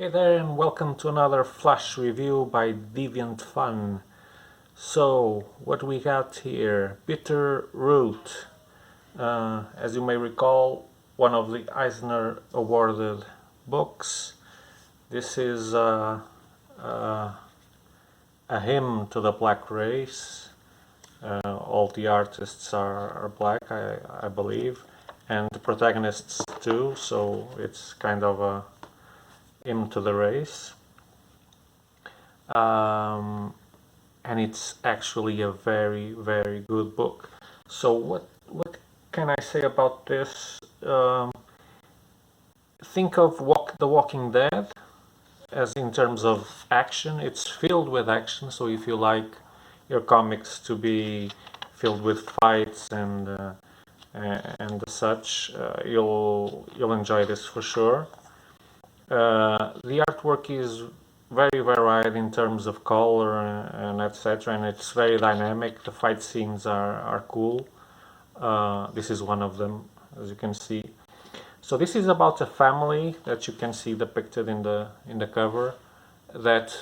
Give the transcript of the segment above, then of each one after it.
Hey there and welcome to another flash review by Deviant.fun. So, what we got here? Bitter Root. As you may recall, one of the Eisner awarded books. This is a hymn to the black race. All the artists are black, I believe, and the protagonists too, so it's kind of a hymn to the race. And it's actually a very, very good book. So what can I say about this? Think of The Walking Dead as in terms of action. It's filled with action, so if you like your comics to be filled with fights and such, you'll enjoy this for sure. The artwork is very varied in terms of color and etc., and it's very dynamic. The fight scenes are cool. This is one of them, as you can see. So this is about a family that you can see depicted in the cover that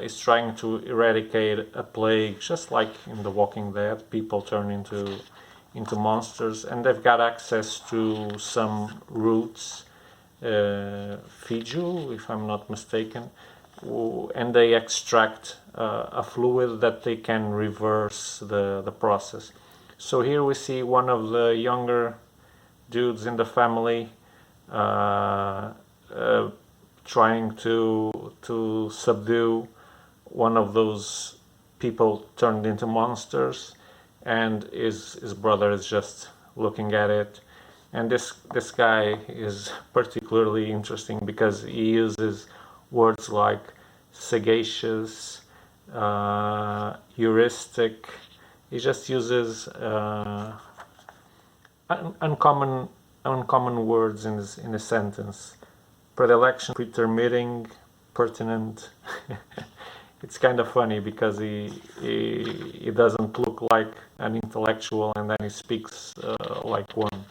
is trying to eradicate a plague, just like in The Walking Dead. People turn into monsters, and they've got access to some roots, Fiju, if I'm not mistaken, and they extract a fluid that they can reverse the process. So here we see one of the younger dudes in the family trying to subdue one of those people turned into monsters, and his brother is just looking at it. And this guy is particularly interesting because he uses words like sagacious, heuristic. He just uses uncommon words in a sentence. Predilection, pretermitting, pertinent. It's kind of funny because he doesn't look like an intellectual, and then he speaks like one.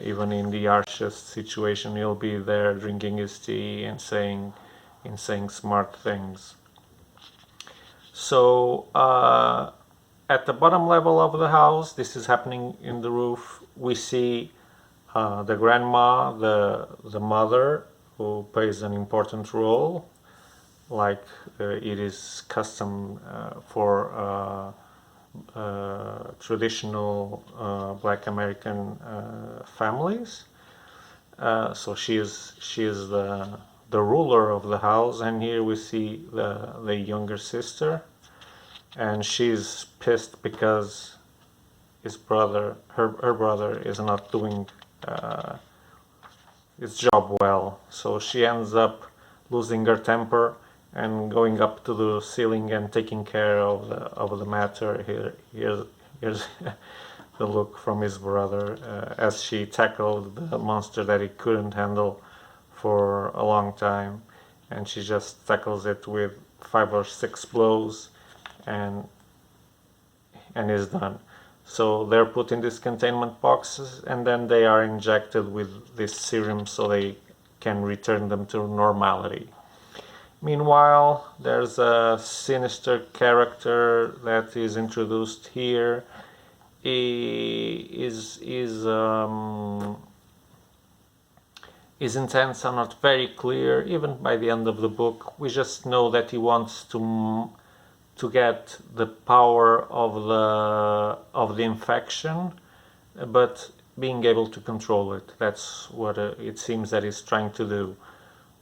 Even in the harshest situation, he'll be there drinking his tea and saying smart things. So at the bottom level of the house, this is happening in the roof, we see the grandma, the mother, who plays an important role, like it is custom for traditional Black American families. So she is the ruler of the house, and here we see the younger sister, and she's pissed because her brother is not doing his job well. So she ends up losing her temper and going up to the ceiling and taking care of the matter. Here's the look from his brother as she tackled the monster that he couldn't handle for a long time, and she just tackles it with 5 or 6 blows and is done. So they're put in these containment boxes, and then they are injected with this serum so they can return them to normality. Meanwhile, there's a sinister character that is introduced here. His intents are not very clear, even by the end of the book. We just know that he wants to get the power of the infection, but being able to control it. That's what it seems that he's trying to do.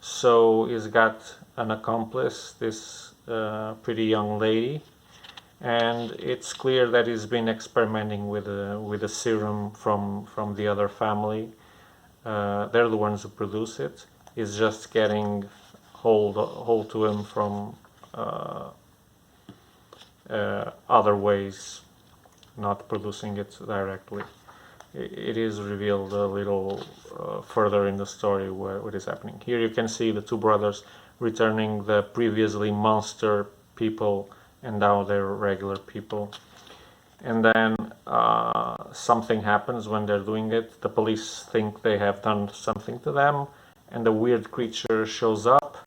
So he's got an accomplice, this pretty young lady, and it's clear that he's been experimenting with a serum from the other family. They're the ones who produce it. He's just getting hold to him from other ways, not producing it directly. It is revealed a little further in the story what is happening. Here you can see the two brothers returning the previously monster people, and now they're regular people. And then something happens when they're doing it. The police think they have done something to them, and a weird creature shows up,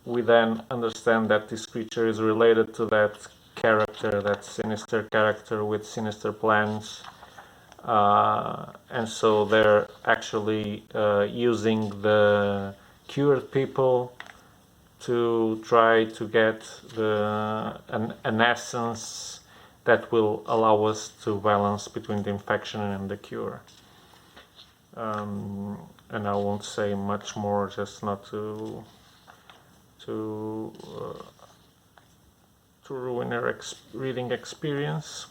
we then understand that this creature is related to that character, that sinister character with sinister plans. And so they're actually using the cured people to try to get an essence that will allow us to balance between the infection and the cure. And I won't say much more, just not to ruin your reading experience.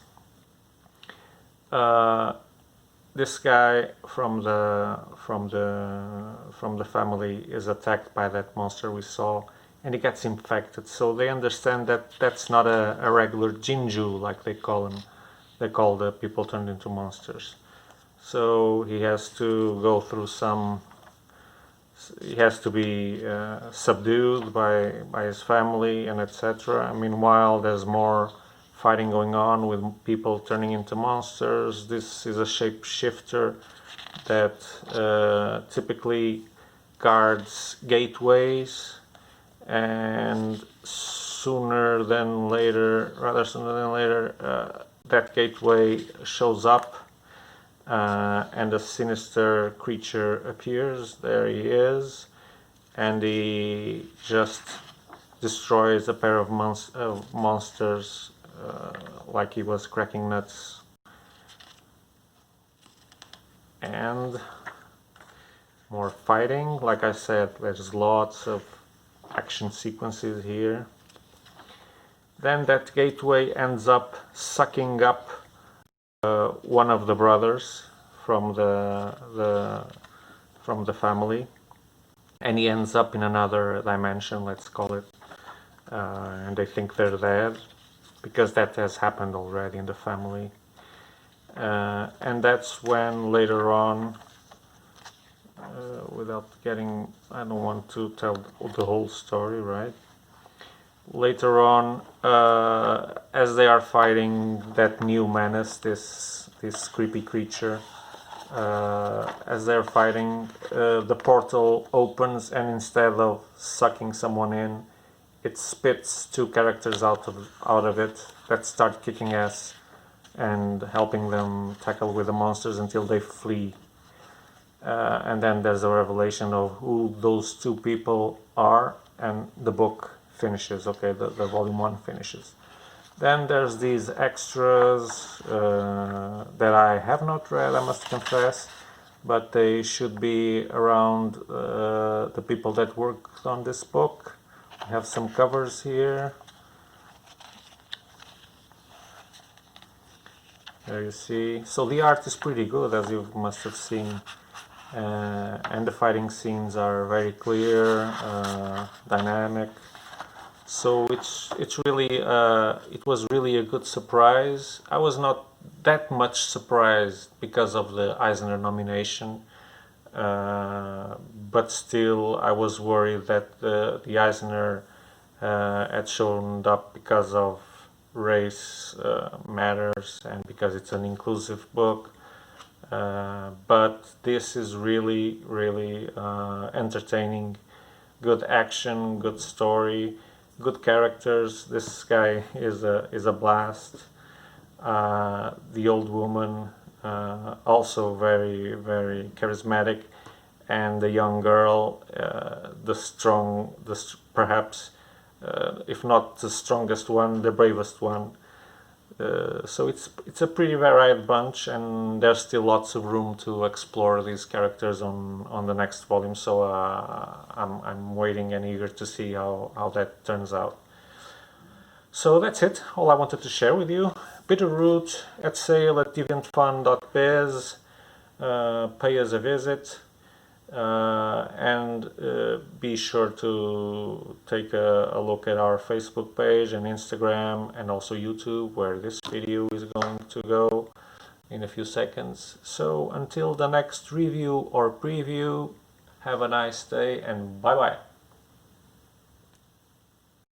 This guy from the family is attacked by that monster we saw, and he gets infected. So they understand that that's not a regular Jinju, like they call him. They call the people turned into monsters. So he has to go through some. He has to be subdued by his family and etc. Meanwhile, there's more fighting going on with people turning into monsters. This is a shapeshifter that typically guards gateways, and rather sooner than later, that gateway shows up. And a sinister creature appears. There he is, and he just destroys a pair of monsters like he was cracking nuts. And more fighting. Like I said, there's lots of action sequences here. Then that gateway ends up sucking up one of the brothers from the family, and he ends up in another dimension, let's call it, and they think they're dead because that has happened already in the family. And that's when later on, without getting, I don't want to tell the whole story, right? Later on, as they are fighting that new menace, this creepy creature, as they're fighting, the portal opens, and instead of sucking someone in, it spits two characters out of it that start kicking ass and helping them tackle with the monsters until they flee. And then there's a revelation of who those two people are, and the book finishes. Okay, the volume 1 finishes. Then there's these extras that I have not read, I must confess, but they should be around the people that worked on this book. I have some covers here. There you see. So the art is pretty good, as you must have seen. And the fighting scenes are very clear, dynamic. So it's really it was really a good surprise. I was not that much surprised because of the Eisner nomination, but still I was worried that the Eisner had shown up because of race matters and because it's an inclusive book. But this is really entertaining, good action, good story, good characters. This guy is a blast. The old woman also very charismatic, and the young girl, perhaps if not the strongest one, the bravest one. So it's a pretty varied bunch, and there's still lots of room to explore these characters on the next volume. So I'm waiting and eager to see how that turns out. So that's it. All I wanted to share with you. Bitterroot at sale at Deviant.fun.biz. Pay us a visit. And be sure to take a look at our Facebook page and Instagram, and also YouTube, where this video is going to go in a few seconds. So until the next review or preview, have a nice day and bye bye.